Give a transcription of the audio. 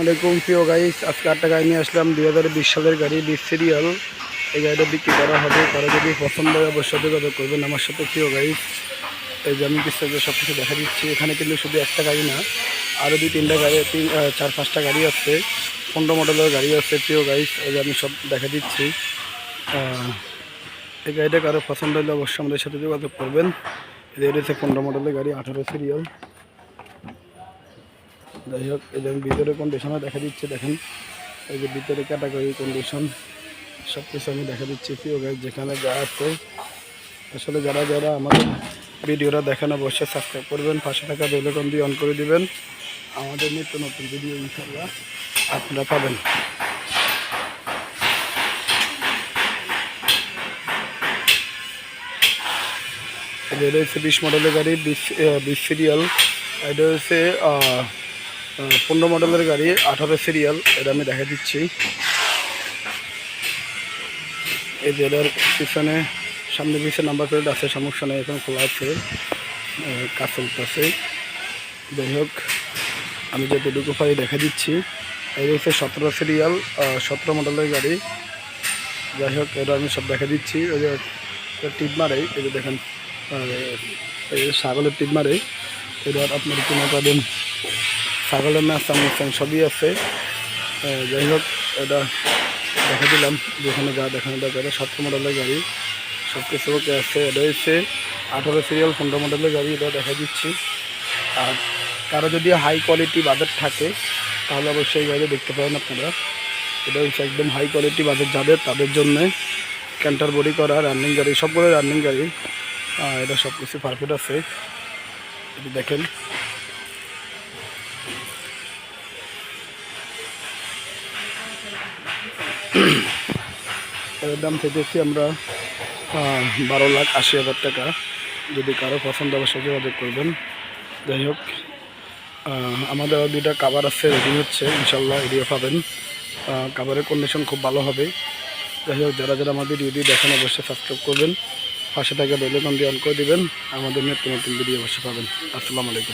আলাইকুম প্রিয় গাইস, আজকে একটা গাড়ি নিয়ে আসলাম 2020 সালের গাড়ি 20 সিরিয়াল। এই গাড়িটা বিক্রি করা হবে, তারা যদি পছন্দ হয় অবশ্যই যোগাযোগ করবেন আমার সাথে। প্রিয় গাইস, এই যে আমি বিস্তারিত সব কিছু দেখা দিচ্ছি। এখানে কিন্তু শুধু একটা গাড়ি না, আরও 2-3টা গাড়ি, 4-5টা গাড়ি আছে, 15 মডেলের গাড়ি আছে। প্রিয় গাইস, এই যে আমি সব দেখা দিচ্ছি। এই গাড়িটা কারো পছন্দ হলে অবশ্যই আমাদের সাথে যোগাযোগ করবেন। এটা হচ্ছে 15 মডেলের গাড়ি, 18 সিরিয়াল। যাই হোক, এই যে আমি ভিতরে কন্ডিশনে দেখা দিচ্ছি, দেখেন এই যে ভিতরে ক্যাটাগরি কন্ডিশন সব কিছু আমি দেখা দিচ্ছি। প্রিয় গাইস, যেখানে যা আছে আসলে যারা যারা আমাদের ভিডিওটা দেখেন অবশ্যই সাবস্ক্রাইব করবেন, 500 টাকা বেল আইকন দিয়ে অন করে দিবেন। আমাদের নিত্য নতুন ভিডিও ইনশাআল্লাহ আপনারা পাবেন। এটা হচ্ছে 20 মডেলের গাড়ি, 20 সিরিয়াল। এটা হচ্ছে 15 মডেলের গাড়ি, 18 সিরিয়াল। এটা আমি দেখা দিচ্ছি। এই যে এটার পিছনে সামনে পিছনে নাম্বার প্লেট আছে, সমস্যা নেই, এখন খোলা আছে, কাজ চলতেছে। যাই হোক, আমি যতটুকু পারি দেখা দিচ্ছি। এই হচ্ছে 17 সিরিয়াল, 17 মডেলের গাড়ি। যাই হোক, এটা আমি সব দেখা দিচ্ছি। ওই যে টিপ মারে, এই যে দেখেন এই যে ছাগলের টিপ মারে, এটা আপনার কিনে পাবেন। ছাগলের ম্যাচ সবই আছে। যাই হোক, এটা দেখা দিলাম, যেখানে যা দেখানো দরকার। 17 মডেলের গাড়ি, সব কিছু ওকে আছে। এটা হচ্ছে 18 সিরিয়াল, 15 মডেলের গাড়ি, এটা দেখা দিচ্ছি। আর কারো যদি হাই কোয়ালিটি বাজেট থাকে তাহলে অবশ্যই এই গাড়ি দেখতে পারেন আপনারা। এটা হচ্ছে একদম হাই কোয়ালিটি বাজেট যাদের, তাদের জন্য ক্যান্টার বডি করা রানিং গাড়ি, সবগুলো রানিং গাড়ি। এটা সব কিছু পারফেক্ট আছে। এটি দেখেন, এর দাম পেয়েছি আমরা 12,80,000 টাকা। যদি কারো পছন্দ অবশ্যই যোগাযোগ করবেন। যাই হোক, আমাদের 2টা কাভার আছে, রেডি হচ্ছে, ইনশাল্লাহ এডিও পাবেন। কাভারের কন্ডিশন খুব ভালো হবে। যাই হোক, যারা যারা আমাদের ভিডিও দেখেন অবশ্যই সাবস্ক্রাইব করবেন, 500 টাকা বেল আইকন দিয়ে অন করে দেবেন। আমাদের নিত্য নতুন ভিডিও অবশ্যই পাবেন। আসসালামু আলাইকুম।